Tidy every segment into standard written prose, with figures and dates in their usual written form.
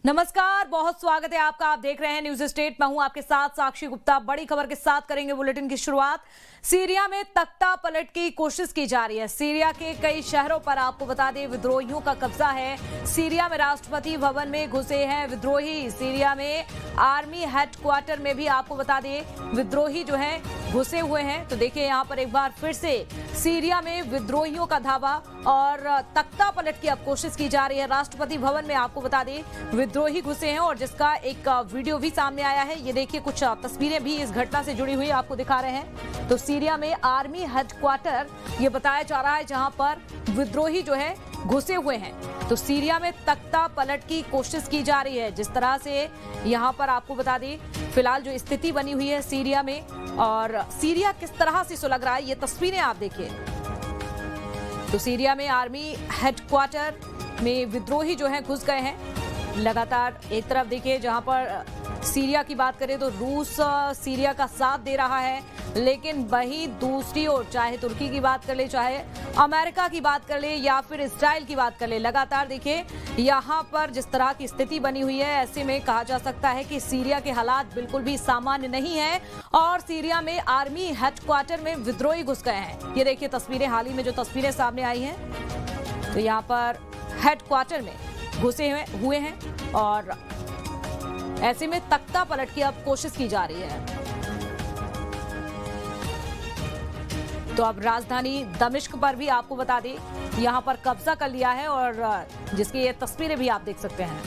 नमस्कार, बहुत स्वागत है आपका। आप देख रहे हैं न्यूज स्टेट। मैं हूं आपके साथ साक्षी गुप्ता। बड़ी खबर के साथ करेंगे बुलेटिन की शुरुआत। सीरिया में तख्ता पलट की कोशिश की जा रही है। सीरिया के कई शहरों पर आपको बता दें विद्रोहियों का कब्जा है। सीरिया में राष्ट्रपति भवन में घुसे हैं विद्रोही। सीरिया में आर्मी हेडक्वार्टर में भी आपको बता दें विद्रोही जो है घुसे हुए हैं। तो देखिए यहाँ पर एक बार फिर से सीरिया में विद्रोहियों का धावा और तख्ता पलट की अब कोशिश की जा रही है। राष्ट्रपति भवन में आपको बता दें विद्रोही घुसे हैं और जिसका एक वीडियो भी सामने आया है। ये देखिए कुछ तस्वीरें भी इस घटना से जुड़ी हुई आपको दिखा रहे हैं। तो सीरिया में आर्मी हेडक्वार्टर ये बताया जा रहा है जहां पर विद्रोही जो है घुसे हुए हैं। तो सीरिया में तख्ता पलट की कोशिश की जा रही है। जिस तरह से यहाँ पर आपको बता दें फिलहाल जो स्थिति बनी हुई है सीरिया में और सीरिया किस तरह से सुलग रहा है, ये तस्वीरें आप देखिए। तो सीरिया में आर्मी हेडक्वार्टर में विद्रोही जो है घुस गए हैं। लगातार एक तरफ देखिए जहां पर सीरिया की बात करें तो रूस सीरिया का साथ दे रहा है, लेकिन वहीं दूसरी ओर चाहे तुर्की की बात कर ले, चाहे अमेरिका की बात कर ले या फिर इजराइल की बात कर ले, लगातार देखिए यहां पर जिस तरह की स्थिति बनी हुई है, ऐसे में कहा जा सकता है कि सीरिया के हालात बिल्कुल भी सामान्य नहीं है और सीरिया में आर्मी हेडक्वार्टर में विद्रोही घुस गए हैं। ये देखिए तस्वीरें, हाल ही में जो तस्वीरें सामने आई हैं, तो यहाँ पर हेडक्वार्टर में घुसे हुए हैं और ऐसे में तख्ता पलट की अब कोशिश की जा रही है। तो अब राजधानी दमिश्क पर भी आपको बता दें यहां पर कब्जा कर लिया है और जिसकी ये तस्वीरें भी आप देख सकते हैं।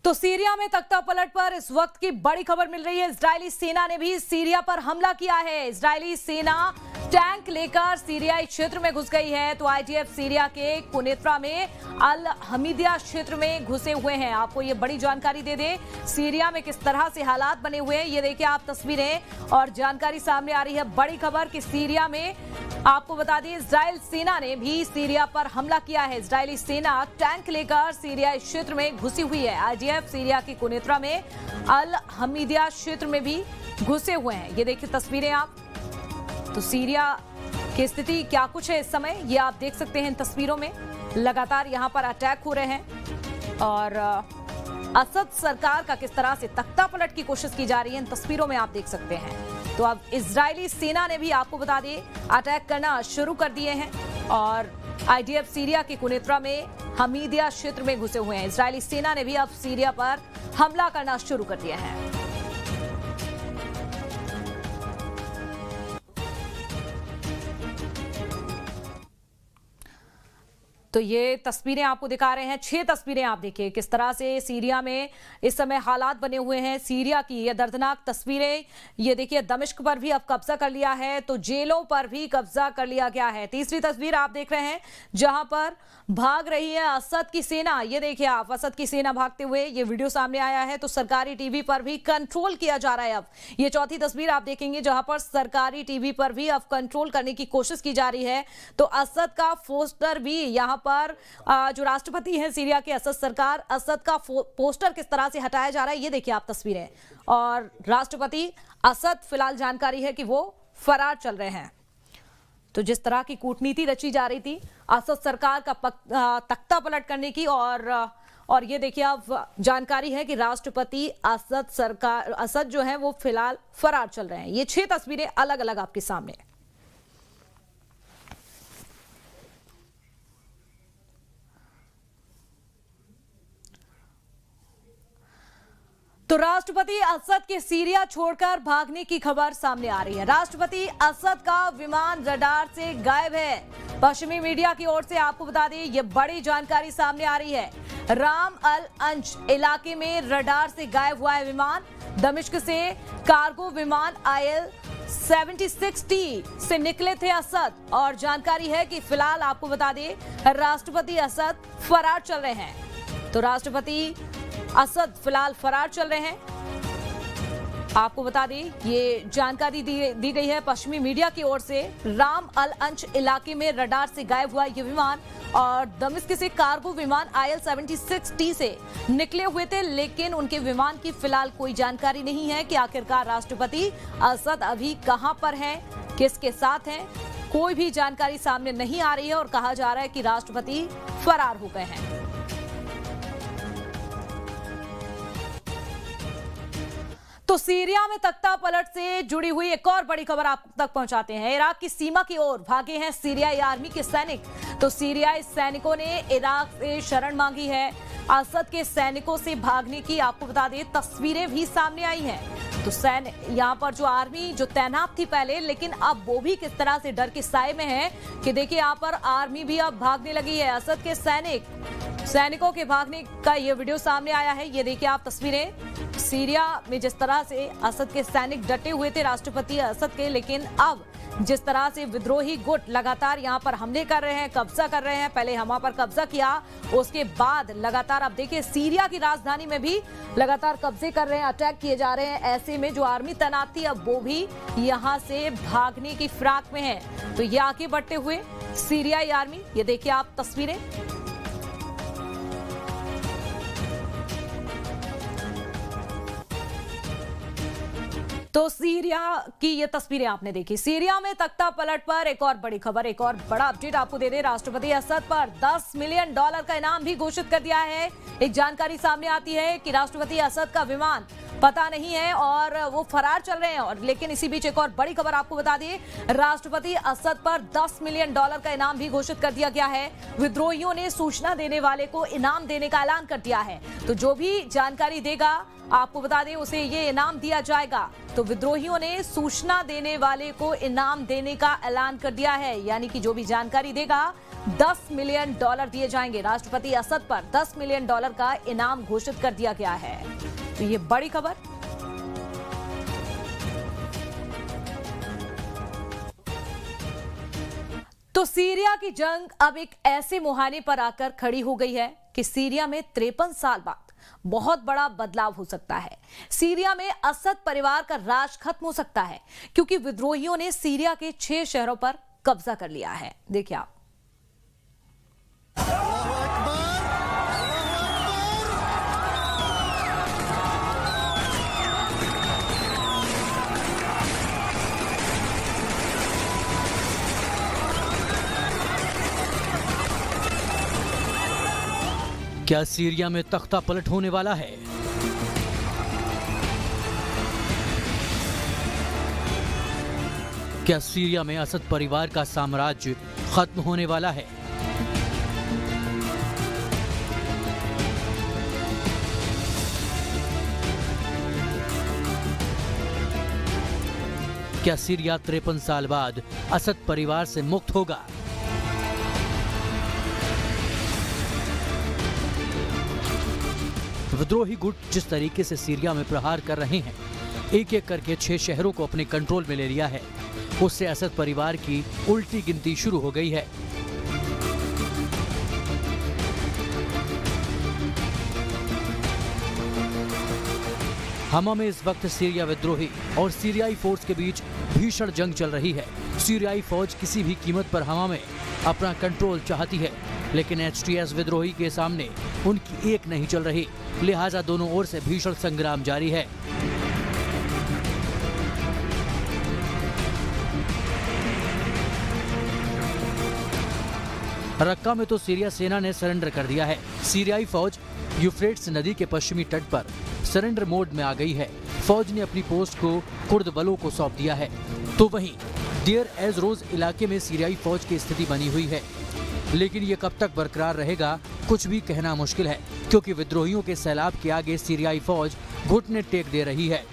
तो सीरिया में तख्ता पलट पर इस वक्त की बड़ी खबर मिल रही है। इजरायली सेना ने भी सीरिया पर हमला किया है। इजरायली सेना टैंक लेकर सीरियाई क्षेत्र में घुस गई है। तो आईडीएफ सीरिया के कुनेत्रा में अल हमीदिया क्षेत्र में घुसे हुए हैं। आपको ये बड़ी जानकारी दे दें सीरिया में किस तरह से हालात बने हुए हैं। ये देखिए आप तस्वीरें और जानकारी सामने आ रही है। बड़ी खबर कि सीरिया में आपको बता दें इजरायल सेना ने भी सीरिया पर हमला किया है। इजरायली सेना टैंक लेकर सीरियाई क्षेत्र में घुसी हुई है। आईडीएफ सीरिया की कुनेत्रा में अल हमीदिया क्षेत्र में भी घुसे हुए हैं। ये देखिए तस्वीरें आप। तो सीरिया की स्थिति क्या कुछ है इस समय, ये आप देख सकते हैं इन तस्वीरों में। लगातार यहां पर अटैक हो रहे हैं और असद सरकार का किस तरह से तख्ता पलट की कोशिश की जा रही है इन तस्वीरों में आप देख सकते हैं। तो अब इजरायली सेना ने भी आपको बता दें अटैक करना शुरू कर दिए हैं और आईडीएफ सीरिया के कुनेत्रा में हमीदिया क्षेत्र में घुसे हुए हैं। इजरायली सेना ने भी अब सीरिया पर हमला करना शुरू कर दिया है। तो ये तस्वीरें आपको दिखा रहे हैं, 6 तस्वीरें आप देखिए किस तरह से सीरिया में इस समय हालात बने हुए हैं। सीरिया की ये दर्दनाक तस्वीरें, ये देखिए दमिश्क पर भी अब कब्जा कर लिया है, तो जेलों पर भी कब्जा कर लिया गया है। तीसरी तस्वीर आप देख रहे हैं जहां पर भाग रही है असद की सेना। ये देखिए आप असद की सेना भागते हुए, ये वीडियो सामने आया है। तो सरकारी टीवी पर भी कंट्रोल किया जा रहा है। अब ये चौथी तस्वीर आप देखेंगे जहां पर सरकारी टीवी पर भी अब कंट्रोल करने की कोशिश की जा रही है। तो असद का पोस्टर भी यहाँ पर जो राष्ट्रपति हैं सीरिया के असद सरकार, असद का पोस्टर किस तरह से हटाया जा रहा है, ये देखिए आप तस्वीरें। और राष्ट्रपति असद फिलहाल जानकारी है कि वो फरार चल रहे हैं। तो जिस तरह की कूटनीति रची जा रही थी असद सरकार का तख्ता पलट करने की और ये देखिए अब जानकारी है कि राष्ट्रपति असद जो है वो फिलहाल फरार चल रहे हैं। ये 6 तस्वीरें अलग अलग आपके सामने। तो राष्ट्रपति असद के सीरिया छोड़कर भागने की खबर सामने आ रही है। राष्ट्रपति असद का विमान रडार से गायब है। पश्चिमी मीडिया की ओर से आपको बता दें ये बड़ी जानकारी सामने आ रही है। राम अल अंश इलाके में रडार से गायब हुआ है विमान। दमिश्क से कार्गो विमान IL-76T से निकले थे असद और जानकारी है कि फिलहाल आपको बता दें राष्ट्रपति असद फरार चल रहे हैं। तो राष्ट्रपति असद फिलहाल फरार चल रहे हैं। आपको बता दें ये जानकारी दी गई है पश्चिमी मीडिया की ओर से। राम अल अंश इलाके में रडार से गायब हुआ ये विमान और दमिश्क से कार्गो विमान IL-76T से निकले हुए थे, लेकिन उनके विमान की फिलहाल कोई जानकारी नहीं है कि आखिरकार राष्ट्रपति असद अभी कहां पर हैं, किसके साथ हैं, कोई भी जानकारी सामने नहीं आ रही है और कहा जा रहा है कि राष्ट्रपति फरार हो गए हैं। तो सीरिया में तख्ता पलट से जुड़ी हुई एक और बड़ी खबर आप तक पहुंचाते हैं। इराक की सीमा की ओर भागे हैं सीरियाई आर्मी के सैनिक। तो सीरियाई सैनिकों ने इराक से शरण मांगी है। असद के सैनिकों से भागने की आपको बता दें तस्वीरें भी सामने आई हैं। तो सैन्य यहाँ पर जो आर्मी जो तैनात थी पहले, लेकिन अब वो भी किस तरह से डर के साए में है कि देखिए यहाँ पर आर्मी भी अब भागने लगी है। असद के सैनिकों के भागने का ये वीडियो सामने आया है। ये देखिए आप तस्वीरें सीरिया में जिस तरह से असद के सैनिक डटे हुए थे राष्ट्रपति असद के, लेकिन अब जिस तरह से विद्रोही गुट लगातार यहां पर हमले कर रहे हैं, कब्जा कर रहे हैं। पहले वहां पर कब्जा किया, उसके बाद लगातार अब देखिए सीरिया की राजधानी में भी लगातार कब्जे कर रहे हैं, अटैक किए जा रहे हैं। ऐसे में जो आर्मी तैनात थी अब वो भी यहां से भागने की फिराक में है। तो ये आगे बढ़ते हुए सीरियाई आर्मी, ये देखिए आप तस्वीरें। तो सीरिया की ये तस्वीरें आपने देखी। सीरिया में तख्ता पलट पर एक और बड़ी खबर, एक और बड़ा अपडेट आपको दे दें। राष्ट्रपति असद पर $10 मिलियन का इनाम भी घोषित कर दिया है। एक जानकारी सामने आती है कि राष्ट्रपति असद का विमान पता नहीं है और वो फरार चल रहे हैं। और लेकिन इसी बीच एक और बड़ी खबर आपको बता दें, राष्ट्रपति असद पर $10 मिलियन का इनाम भी घोषित कर दिया गया है। विद्रोहियों ने सूचना देने वाले को इनाम देने का ऐलान कर दिया है। तो जो भी जानकारी देगा आपको बता दें उसे ये इनाम दिया जाएगा। तो विद्रोहियों ने सूचना देने वाले को इनाम देने का ऐलान कर दिया है, यानी कि जो भी जानकारी देगा $10 मिलियन दिए जाएंगे। राष्ट्रपति असद पर $10 मिलियन का इनाम घोषित कर दिया गया है। तो ये बड़ी खबर। तो सीरिया की जंग अब एक ऐसे मुहाने पर आकर खड़ी हो गई है कि सीरिया में 53 साल बाद बहुत बड़ा बदलाव हो सकता है। सीरिया में असद परिवार का राज खत्म हो सकता है, क्योंकि विद्रोहियों ने सीरिया के 6 शहरों पर कब्जा कर लिया है। देखिए आप। क्या सीरिया में तख्ता पलट होने वाला है? क्या सीरिया में असद परिवार का साम्राज्य खत्म होने वाला है? क्या सीरिया 53 साल बाद असद परिवार से मुक्त होगा? विद्रोही गुट जिस तरीके से सीरिया में प्रहार कर रहे हैं, एक एक करके 6 शहरों को अपने कंट्रोल में ले लिया है, उससे असद परिवार की उल्टी गिनती शुरू हो गई है। हमा में इस वक्त सीरिया विद्रोही और सीरियाई फोर्स के बीच भीषण जंग चल रही है। सीरियाई फौज किसी भी कीमत पर हमा में अपना कंट्रोल चाहती है, लेकिन HTS विद्रोही के सामने उनकी एक नहीं चल रही, लिहाजा दोनों ओर से भीषण संग्राम जारी है। रक्का में तो सीरिया सेना ने सरेंडर कर दिया है। सीरियाई फौज यूफ्रेट्स नदी के पश्चिमी तट पर सरेंडर मोड में आ गई है। फौज ने अपनी पोस्ट को कुर्द बलों को सौंप दिया है। तो वहीं देर एज रोज इलाके में सीरियाई फौज की स्थिति बनी हुई है, लेकिन ये कब तक बरकरार रहेगा कुछ भी कहना मुश्किल है, क्योंकि विद्रोहियों के सैलाब के आगे सीरियाई फौज घुटने टेक दे रही है।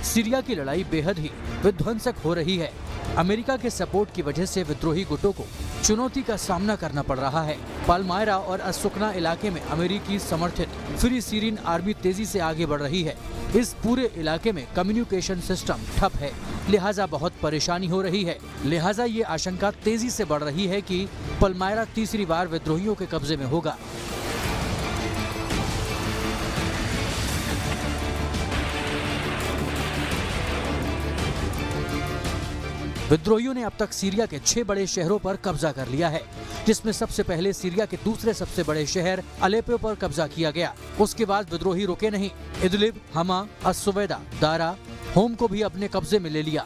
सीरिया की लड़ाई बेहद ही विध्वंसक हो रही है। अमेरिका के सपोर्ट की वजह से विद्रोही गुटों को चुनौती का सामना करना पड़ रहा है। पालमायरा और असुकना इलाके में अमेरिकी समर्थित फ्री सीरियन आर्मी तेजी से आगे बढ़ रही है। इस पूरे इलाके में कम्युनिकेशन सिस्टम ठप है, लिहाजा बहुत परेशानी हो रही है। लिहाजा ये आशंका तेजी से बढ़ रही है कि पालमायरा तीसरी बार विद्रोहियों के कब्जे में होगा। विद्रोहियों ने अब तक सीरिया के 6 बड़े शहरों पर कब्जा कर लिया है, जिसमें सबसे पहले सीरिया के दूसरे सबसे बड़े शहर अलेप्पो पर कब्जा किया गया। उसके बाद विद्रोही रुके नहीं, इदलिब, हमा, अस-सुवैदा, दारा, होम को भी अपने कब्जे में ले लिया।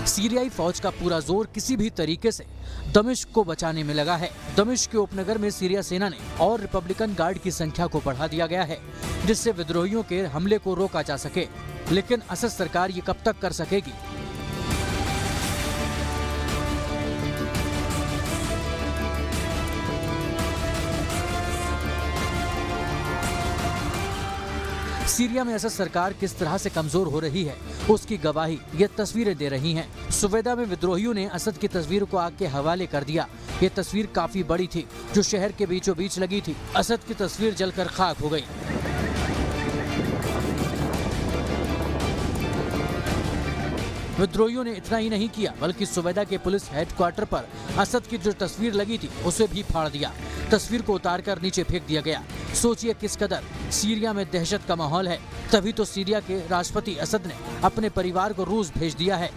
सीरियाई फौज का पूरा जोर किसी भी तरीके से दमिश्क को बचाने में लगा है। दमिश्क के उपनगर में सीरिया सेना ने और रिपब्लिकन गार्ड की संख्या को बढ़ा दिया गया है, जिससे विद्रोहियों के हमले को रोका जा सके। लेकिन असद सरकार ये कब तक कर सकेगी? सीरिया में असद सरकार किस तरह से कमजोर हो रही है, उसकी गवाही ये तस्वीरें दे रही हैं। सुवेदा में विद्रोहियों ने असद की तस्वीर को आग के हवाले कर दिया। ये तस्वीर काफी बड़ी थी, जो शहर के बीचों बीच लगी थी। असद की तस्वीर जलकर खाक हो गई। विद्रोहियों ने इतना ही नहीं किया, बल्कि सुवेदा के पुलिस हेडक्वार्टर पर असद की जो तस्वीर लगी थी उसे भी फाड़ दिया। तस्वीर को उतारकर नीचे फेंक दिया गया। सोचिए किस कदर सीरिया में दहशत का माहौल है। तभी तो सीरिया के राष्ट्रपति असद ने अपने परिवार को रूस भेज दिया है।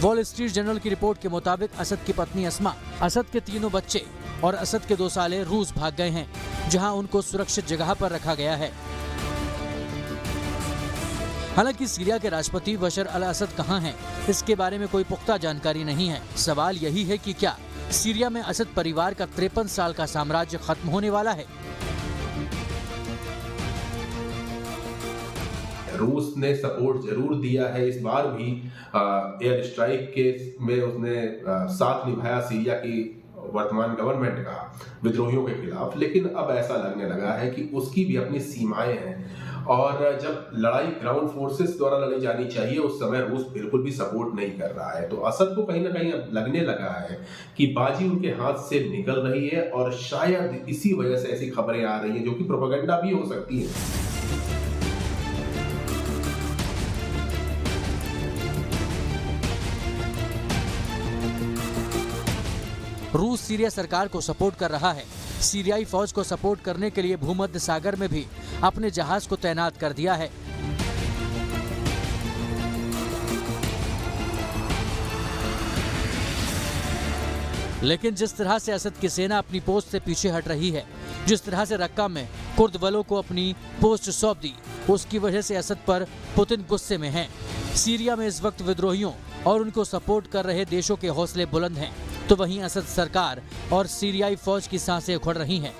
वॉल स्ट्रीट जर्नल की रिपोर्ट के मुताबिक असद की पत्नी अस्मा, असद के 3 बच्चे और असद के 2 साले रूस भाग गए हैं, जहां उनको सुरक्षित जगह पर रखा गया है। हालांकि सीरिया के राष्ट्रपति बशर अल असद कहां हैं, इसके बारे में कोई पुख्ता जानकारी नहीं है। सवाल यही है कि क्या सीरिया में असद परिवार का 53 साल का साम्राज्य खत्म होने वाला है? रूस ने सपोर्ट जरूर दिया है, इस बार भी एयर स्ट्राइक के में उसने साथ निभाया सीरिया की वर्तमान गवर्नमेंट का विद्रोहियों के खिलाफ। लेकिन अब ऐसा लगने लगा है कि उसकी भी अपनी सीमाएं हैं, और जब लड़ाई ग्राउंड फोर्सेस द्वारा लड़ी जानी चाहिए उस समय रूस बिल्कुल भी सपोर्ट नहीं कर रहा है। तो असद को कहीं ना कहीं अब लगने लगा है कि बाजी उनके हाथ से निकल रही है, और शायद इसी वजह से ऐसी खबरें आ रही हैं, जो कि प्रोपेगेंडा भी हो सकती है। रूस सीरिया सरकार को सपोर्ट कर रहा है। सीरियाई फौज को सपोर्ट करने के लिए भूमध्य सागर में भी अपने जहाज को तैनात कर दिया है। लेकिन जिस तरह से असद की सेना अपनी पोस्ट से पीछे हट रही है, जिस तरह से रक्का में कुर्द बलों को अपनी पोस्ट सौंप दी, उसकी वजह से असद पर पुतिन गुस्से में हैं। सीरिया में इस वक्त विद्रोहियों और उनको सपोर्ट कर रहे देशों के हौसले बुलंद हैं, तो वहीं असद सरकार और सीरियाई फौज की सांसें उखड़ रही हैं।